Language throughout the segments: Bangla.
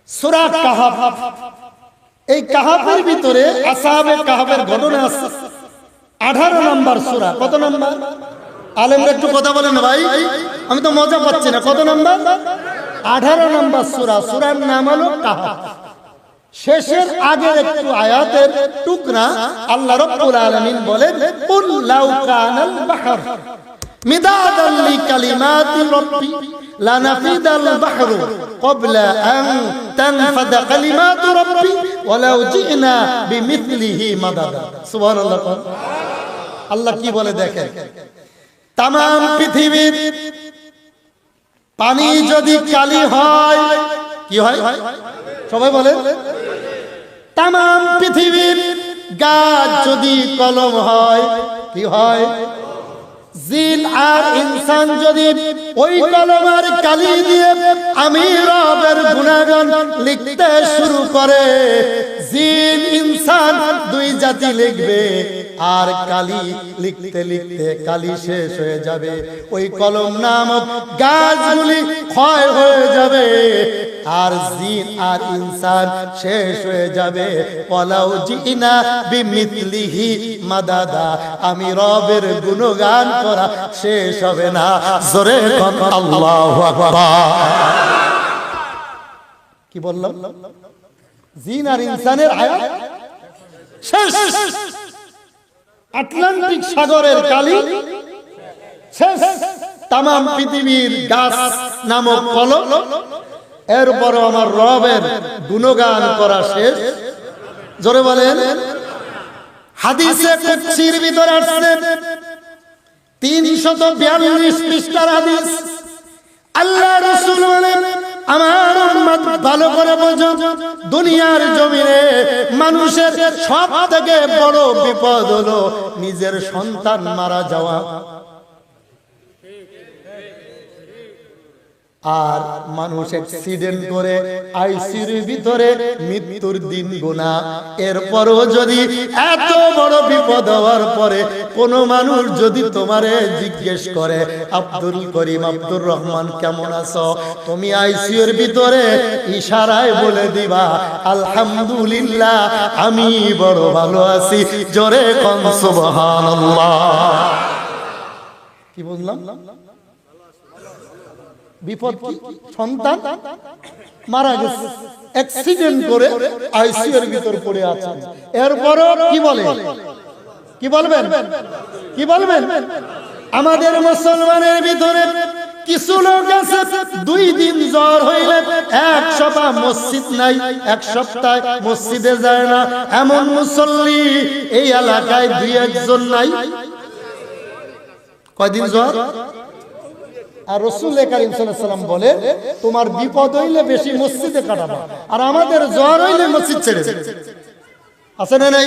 সূরা কাহাফ। এই কাহাফের ভিতরে আসহাবে কাহাফের ঘটনা আছে। 18 নম্বর সূরা। কত নম্বর? আলেমরা একটু কথা বলেন না ভাই, আমি তো মজা পাচ্ছি না। কত নম্বর? 18 নম্বর সূরা। সূরার নাম হলো কাহাফ। শেষের আগের একটু আয়াতের টুকরা আল্লাহ রাব্বুল আলামিন বলেন, কুল লাউ কানাল বাহর মিদাদান লিকালিমাতি রাব্বি লানাফিদাল বাহরু ক্বাবলা আন তানফাদা কালিমাতু রাব্বি ওয়ালাউ জিনা বিমিথলিহি মাদাদা। সুবহানাল্লাহ। আল্লাহ কি বলে দেখেন, তাম পৃথিবীর পানি যদি কালি হয়, কি হয়? সবাই বলে। তাম পৃথিবীর গাছ যদি কলম হয়, কি হয়? জিন আর ইনসান যদি ওই কলমের কালি দিয়ে আমি রবের গুণগান লিখতে শুরু করে, জিন ইনসান দুই জাতি লিখবে, আর কালি লিখতে লিখতে কালি শেষ হয়ে যাবে। ওই কলম নামক গাছগুলি ক্ষয় হয়ে যাবে, আর জিন আর ইনসান শেষ হয়ে যাবে। ওয়ালাউ জিনা বিমিথলিহি মাদাদা, আমি রবের গুণগান করা শেষ হবে না। জোরে বল আল্লাহু আকবার। কি বললাম? জিন আর ইনসানের আয়াত শেষ। আটলান্টিক সাগরের কালি শেষ। তামাম পৃথিবীর গাছ নামক কলম, এরপরও আমার রবের গুণগান করা শেষ। জোরে বলেন। হাদিসে কুদসির ভিতরে আসছে 342 পৃষ্ঠার হাদিস। আল্লাহ রাসূল বলেন, আমার উম্মত ভালো করে বোঝো, দুনিয়ার জমিনে মানুষের সবথেকে বড় বিপদ হলো নিজের সন্তান মারা যাওয়া। আর মানুষ অ্যাক্সিডেন্ট করে আইসিইউর ভিতরে মৃত্যুর দিন গোনা। এরপরও যদি এত বড় বিপদ হওয়ার পরে কোন মানুষ যদি তোমারে জিজ্ঞেস করে, আব্দুল করিম, আব্দুর রহমান কেমন আছো, তুমি আইসিইউর ভিতরে ইশারায় বলে দিবা, আলহামদুলিল্লাহ আমি বড় ভালো আছি। জোরে কোন সুবহানাল্লাহ। কি বললাম? বিপদ কি? সন্তান মারা গেছে, অ্যাক্সিডেন্ট করে আইসিইউর ভিতর পড়ে আছে। এরপরও কি বলে? কি বলবেন? কি বলবেন? আমাদের মুসলমানের ভিতরে কিছু লোক আছে 2 দিন জ্বর হইলে এক সপ্তাহ মসজিদ নাই, এক সপ্তাহ মসজিদে যায় না। এমন মুসল্লি এই এলাকায় 2-1 জন নাই। কয়দিন জ্বর? আর রাসূল কারীম সাল্লাল্লাহু আলাইহি ওয়াসাল্লাম বলে, তোমার বিপদ হইলে বেশি মসজিদে কাটাবা, আর আমাদের জ্বর হইলে মসজিদ ছেড়ে দেবে। আছে না নাই?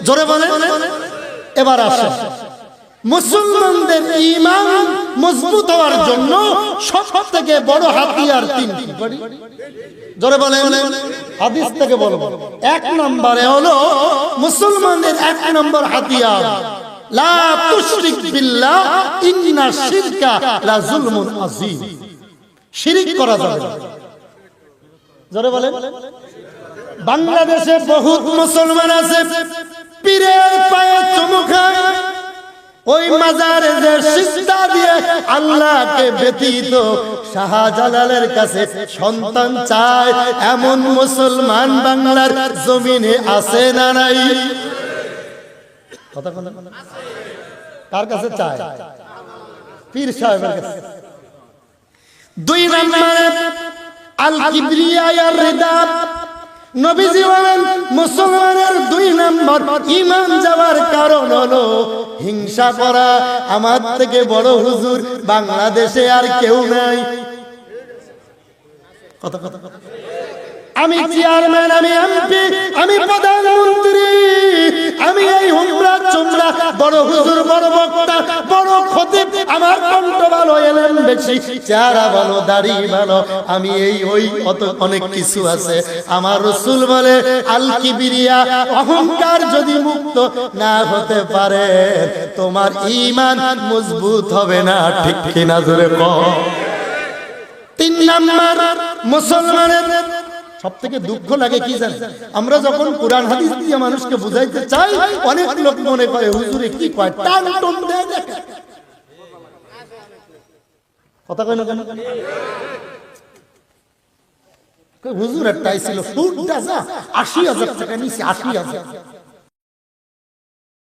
জোরে বলে। এবার আসে, মুসলমানদের ঈমান মজবুত হওয়ার জন্য সবথেকে বড় হাতিয়ার 3টি। জোরে বলে। হাদিস থেকে বলবো, 1 নম্বরে হলো মুসলমানদের 1 নম্বর হাতিয়ার, লা তুশরিক বিল্লাহ ইন্না শিরকা লা যুলমুন আযীম। শিরক করা যাবে না। জোরে বলেন। বাংলাদেশে বহুত মুসলমান আছে পীরের পায়ে চুমু খায়, ওই মাজারে যে সিজদা দিয়ে আল্লাহকে ব্যতীত শাহজালালের কাছে সন্তান চায়, এমন মুসলমান বাংলার জমিনে আছে না নাই? কথা বলেন। কার কাছে চায়? পীর সাহেবের কাছে। 2 নম্বরে আল কিবরিয়া আর রিদা। নবীজি বলেন, মুসলমানের 2 নম্বর ঈমান যাওয়ার কারণ হলো হিংসা করা। আমার থেকে বড় হুজুর বাংলাদেশে আর কেউ নাই। কথা কথা কথা। আমি চেয়ারম্যান, আমি এমপি, আমি প্রধানমন্ত্রী, আমি এই হুমরা চুমরা, বড় হুজুর, বড় বক্তা, বড় খতিব, আমার কণ্ঠ ভালো, এলেম বেশি, চেহারা ভালো, দাড়ি ভালো, আমি এই ওই অত অনেক কিছু আছে। আমার রাসূল বলে, আল কিবরিয়া, অহংকার যদি মুক্ত না হতে পারে তোমার ঈমান মজবুত হবে না। ঠিক কিনা জোরে কও। 3 নম্বর মুসলমানের সব থেকে দুঃখ লাগে কি জানেন, আমরা যখন কোরআন হাদিস দিয়ে মানুষকে বুঝাইতে চাই, অনেক লোক মনে করে হুজুরে কি কয়, টান টন দেয় দেখে। কথা কয় না কেন? হুজুরের টাই ছিল সুটটা যা ৮০,০০০ টাকা নিচে, ৮০,০০০।